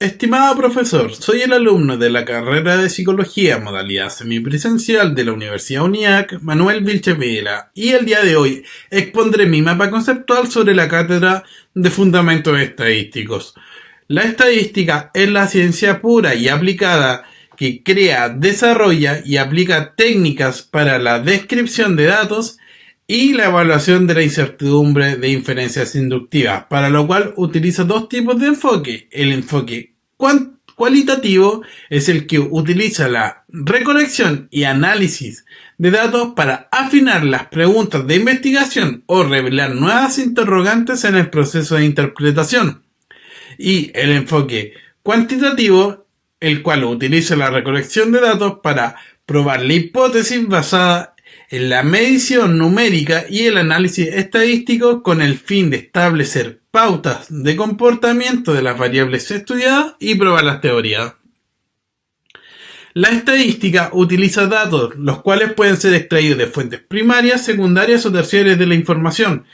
Estimado profesor, soy el alumno de la carrera de Psicología, modalidad semipresencial de la Universidad UNIAC, Manuel Vilches Videla, y el día de hoy expondré mi mapa conceptual sobre la cátedra de Fundamentos Estadísticos. La estadística es la ciencia pura y aplicada que crea, desarrolla y aplica técnicas para la descripción de datos y la evaluación de la incertidumbre de inferencias inductivas, para lo cual utiliza dos tipos de enfoque. El enfoque cualitativo es el que utiliza la recolección y análisis de datos para afinar las preguntas de investigación o revelar nuevas interrogantes en el proceso de interpretación. Y el enfoque cuantitativo, el cual utiliza la recolección de datos para probar la hipótesis basada en la medición numérica y el análisis estadístico con el fin de establecer pautas de comportamiento de las variables estudiadas y probar las teorías. La estadística utiliza datos, los cuales pueden ser extraídos de fuentes primarias, secundarias o terciarias de la información.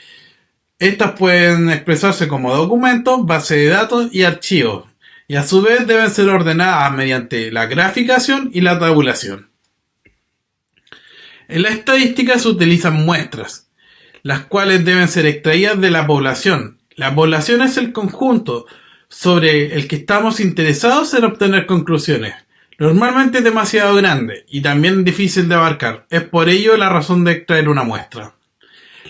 Estas pueden expresarse como documentos, bases de datos y archivos, y a su vez deben ser ordenadas mediante la graficación y la tabulación. En la estadística se utilizan muestras, las cuales deben ser extraídas de la población. La población es el conjunto sobre el que estamos interesados en obtener conclusiones. Normalmente es demasiado grande y también difícil de abarcar. Es por ello la razón de extraer una muestra.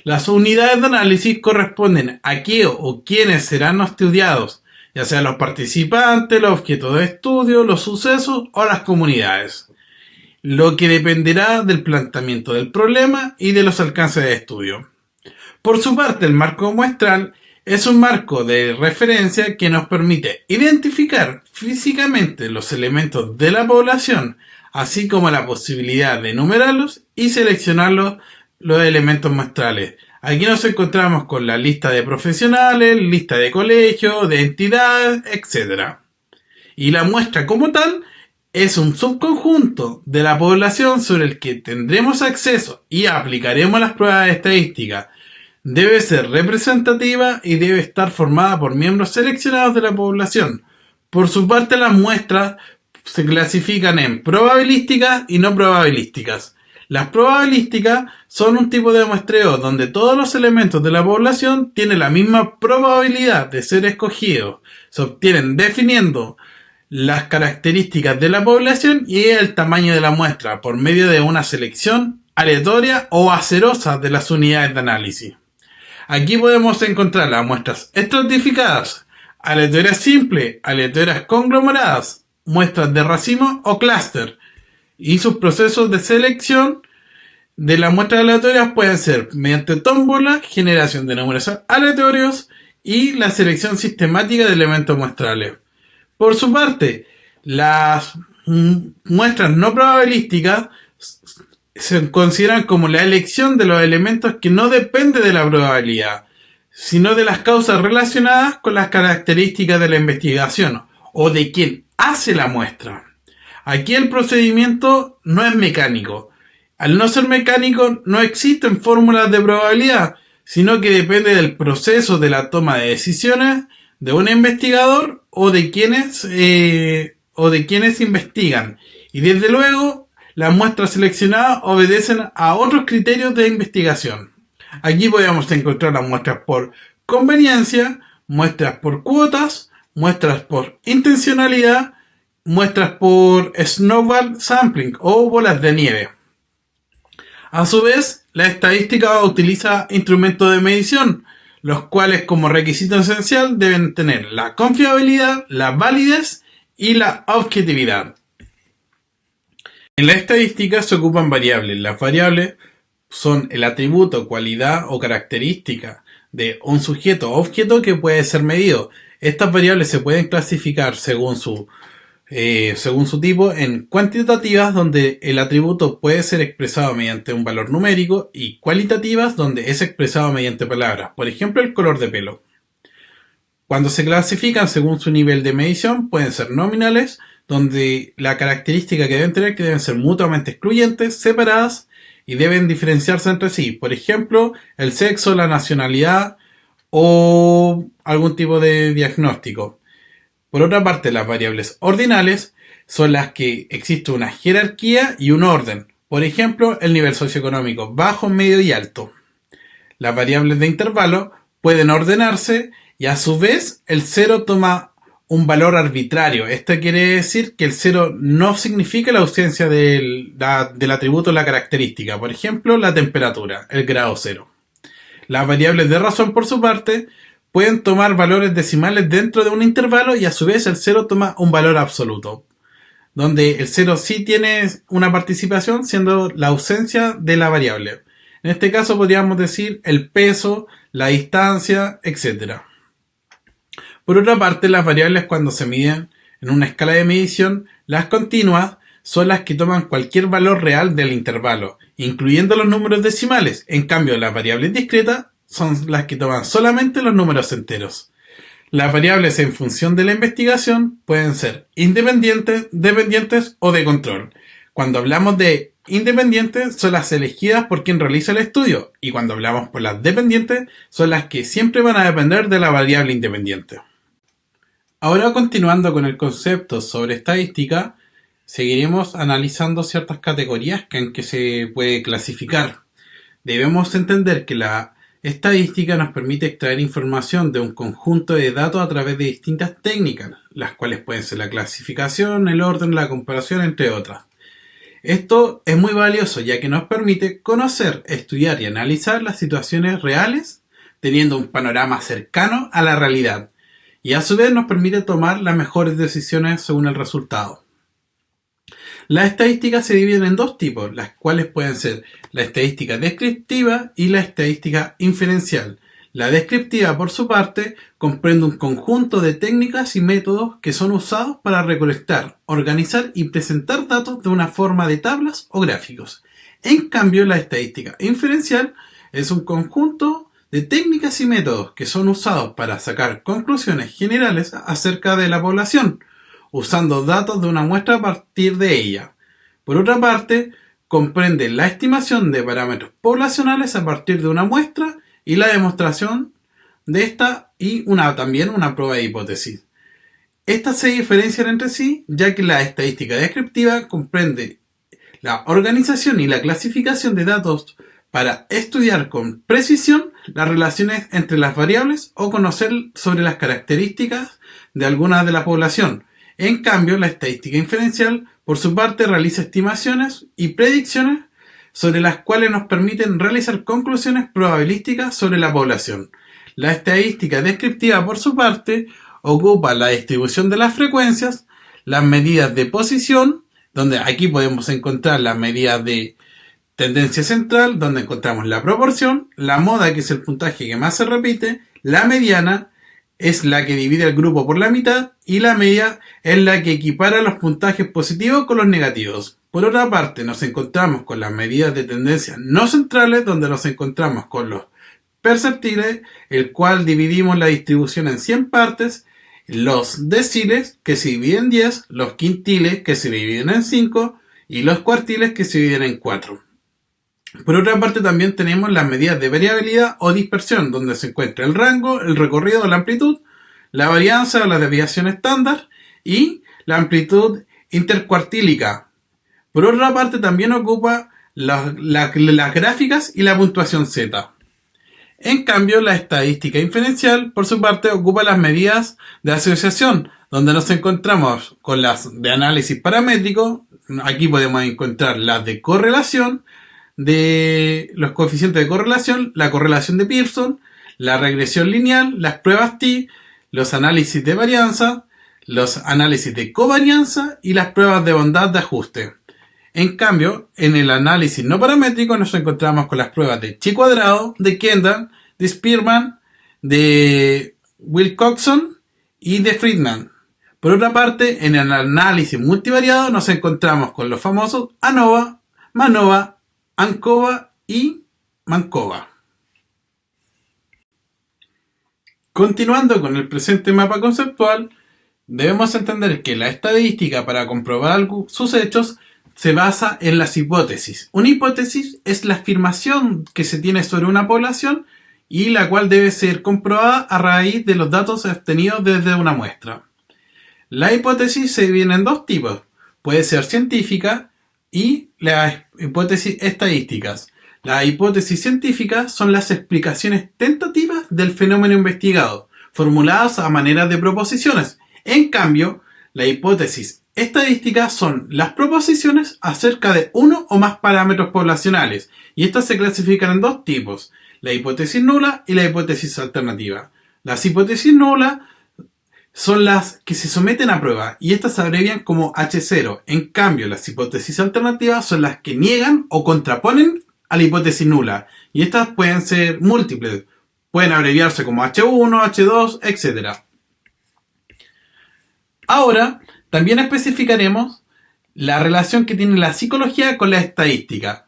Las unidades de análisis corresponden a qué o quiénes serán estudiados, ya sean los participantes, los objetos de estudio, los sucesos o las comunidades, lo que dependerá del planteamiento del problema y de los alcances de estudio. Por su parte, el marco muestral es un marco de referencia que nos permite identificar físicamente los elementos de la población, así como la posibilidad de enumerarlos y seleccionar los elementos muestrales. Aquí nos encontramos con la lista de profesionales, lista de colegios, de entidades, etc. Y la muestra como tal es un subconjunto de la población sobre el que tendremos acceso y aplicaremos las pruebas estadísticas. Debe ser representativa y debe estar formada por miembros seleccionados de la población. Por su parte, las muestras se clasifican en probabilísticas y no probabilísticas. Las probabilísticas son un tipo de muestreo donde todos los elementos de la población tienen la misma probabilidad de ser escogidos. Se obtienen definiendo las características de la población y el tamaño de la muestra por medio de una selección aleatoria o acerosa de las unidades de análisis. Aquí podemos encontrar las muestras estratificadas, aleatorias simples, aleatorias conglomeradas, muestras de racimo o clúster, y sus procesos de selección de las muestras aleatorias pueden ser mediante tómbola, generación de números aleatorios y la selección sistemática de elementos muestrales. Por su parte, las muestras no probabilísticas se consideran como la elección de los elementos que no depende de la probabilidad, sino de las causas relacionadas con las características de la investigación o de quien hace la muestra. Aquí el procedimiento no es mecánico. Al no ser mecánico, no existen fórmulas de probabilidad, sino que depende del proceso de la toma de decisiones de un investigador o de quienes investigan. Y desde luego, las muestras seleccionadas obedecen a otros criterios de investigación. Aquí podemos encontrar las muestras por conveniencia, muestras por cuotas, muestras por intencionalidad, muestras por snowball sampling o bolas de nieve. A su vez, la estadística utiliza instrumentos de medición, los cuales como requisito esencial deben tener la confiabilidad, la validez y la objetividad. En la estadística se ocupan variables. Las variables son el atributo, cualidad o característica de un sujeto o objeto que puede ser medido. Estas variables se pueden clasificar según su tipo en cuantitativas, donde el atributo puede ser expresado mediante un valor numérico, y cualitativas, donde es expresado mediante palabras, por ejemplo el color de pelo. Cuando se clasifican según su nivel de medición, pueden ser nominales, donde la característica que deben tener que deben ser mutuamente excluyentes, separadas y deben diferenciarse entre sí. Por ejemplo, el sexo, la nacionalidad o algún tipo de diagnóstico. Por otra parte, las variables ordinales son las que existe una jerarquía y un orden. Por ejemplo, el nivel socioeconómico bajo, medio y alto. Las variables de intervalo pueden ordenarse y a su vez el cero toma un valor arbitrario. Esto quiere decir que el cero no significa la ausencia del atributo o la característica. Por ejemplo, la temperatura, el grado cero. Las variables de razón, por su parte, pueden tomar valores decimales dentro de un intervalo y a su vez el cero toma un valor absoluto, donde el cero sí tiene una participación siendo la ausencia de la variable. En este caso podríamos decir el peso, la distancia, etc. Por otra parte, las variables cuando se miden en una escala de medición, las continuas son las que toman cualquier valor real del intervalo, incluyendo los números decimales. En cambio, las variables discretas son las que toman solamente los números enteros. Las variables en función de la investigación pueden ser independientes, dependientes o de control. Cuando hablamos de independientes son las elegidas por quien realiza el estudio y cuando hablamos por las dependientes son las que siempre van a depender de la variable independiente. Ahora, continuando con el concepto sobre estadística, seguiremos analizando ciertas categorías en que se puede clasificar. Debemos entender que la estadística nos permite extraer información de un conjunto de datos a través de distintas técnicas, las cuales pueden ser la clasificación, el orden, la comparación, entre otras. Esto es muy valioso ya que nos permite conocer, estudiar y analizar las situaciones reales, teniendo un panorama cercano a la realidad, y a su vez nos permite tomar las mejores decisiones según el resultado. Las estadísticas se dividen en dos tipos, las cuales pueden ser la estadística descriptiva y la estadística inferencial. La descriptiva, por su parte, comprende un conjunto de técnicas y métodos que son usados para recolectar, organizar y presentar datos de una forma de tablas o gráficos. En cambio, la estadística inferencial es un conjunto de técnicas y métodos que son usados para sacar conclusiones generales acerca de la población, usando datos de una muestra a partir de ella. Por otra parte, comprende la estimación de parámetros poblacionales a partir de una muestra y la demostración de esta y también una prueba de hipótesis. Estas se diferencian entre sí, ya que la estadística descriptiva comprende la organización y la clasificación de datos para estudiar con precisión las relaciones entre las variables o conocer sobre las características de alguna de la población. En cambio, la estadística inferencial, por su parte, realiza estimaciones y predicciones sobre las cuales nos permiten realizar conclusiones probabilísticas sobre la población. La estadística descriptiva, por su parte, ocupa la distribución de las frecuencias, las medidas de posición, donde aquí podemos encontrar las medidas de tendencia central, donde encontramos la proporción, la moda, que es el puntaje que más se repite, la mediana, es la que divide el grupo por la mitad, y la media es la que equipara los puntajes positivos con los negativos. Por otra parte, nos encontramos con las medidas de tendencia no centrales, donde nos encontramos con los perceptiles, el cual dividimos la distribución en 100 partes, los deciles, que se dividen en 10, los quintiles, que se dividen en 5, y los cuartiles, que se dividen en 4. Por otra parte, también tenemos las medidas de variabilidad o dispersión, donde se encuentra el rango, el recorrido o la amplitud, la varianza o la desviación estándar y la amplitud intercuartílica. Por otra parte, también ocupa las gráficas y la puntuación Z. En cambio, la estadística inferencial, por su parte, ocupa las medidas de asociación, donde nos encontramos con las de análisis paramétrico. Aquí podemos encontrar las de correlación, de los coeficientes de correlación, la correlación de Pearson, la regresión lineal, las pruebas T, los análisis de varianza, los análisis de covarianza y las pruebas de bondad de ajuste. En cambio, en el análisis no paramétrico nos encontramos con las pruebas de chi cuadrado, de Kendall, de Spearman, de Wilcoxon y de Friedman. Por otra parte, en el análisis multivariado nos encontramos con los famosos ANOVA, MANOVA, ANCOVA y MANCOVA. Continuando con el presente mapa conceptual, debemos entender que la estadística, para comprobar sus hechos, se basa en las hipótesis. Una hipótesis es la afirmación que se tiene sobre una población y la cual debe ser comprobada a raíz de los datos obtenidos desde una muestra. La hipótesis se divide en dos tipos. Puede ser científica y las hipótesis estadísticas. Las hipótesis científicas son las explicaciones tentativas del fenómeno investigado, formuladas a manera de proposiciones. En cambio, las hipótesis estadísticas son las proposiciones acerca de uno o más parámetros poblacionales, y estas se clasifican en dos tipos: la hipótesis nula y la hipótesis alternativa. Las hipótesis nulas son las que se someten a prueba y estas se abrevian como H0. En cambio, las hipótesis alternativas son las que niegan o contraponen a la hipótesis nula, y estas pueden ser múltiples. Pueden abreviarse como H1, H2, etc. Ahora, también especificaremos la relación que tiene la psicología con la estadística.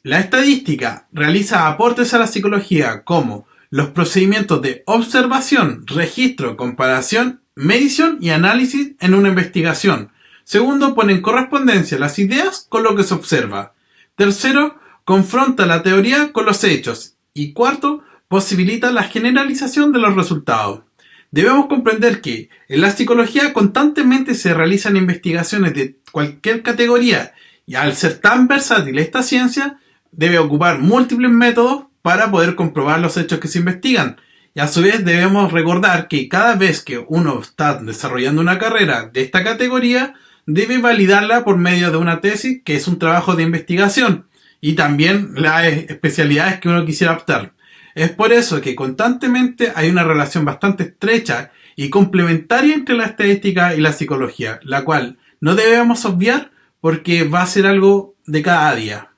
La estadística realiza aportes a la psicología como los procedimientos de observación, registro, comparación, medición y análisis en una investigación. Segundo, pone en correspondencia las ideas con lo que se observa. Tercero, confronta la teoría con los hechos. Y cuarto, posibilita la generalización de los resultados. Debemos comprender que en la psicología constantemente se realizan investigaciones de cualquier categoría, y al ser tan versátil esta ciencia, debe ocupar múltiples métodos para poder comprobar los hechos que se investigan. Y a su vez debemos recordar que cada vez que uno está desarrollando una carrera de esta categoría, debe validarla por medio de una tesis, que es un trabajo de investigación, y también las especialidades que uno quisiera optar. Es por eso que constantemente hay una relación bastante estrecha y complementaria entre la estadística y la psicología, la cual no debemos obviar porque va a ser algo de cada día.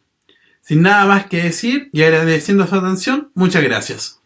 Sin nada más que decir y agradeciendo su atención, muchas gracias.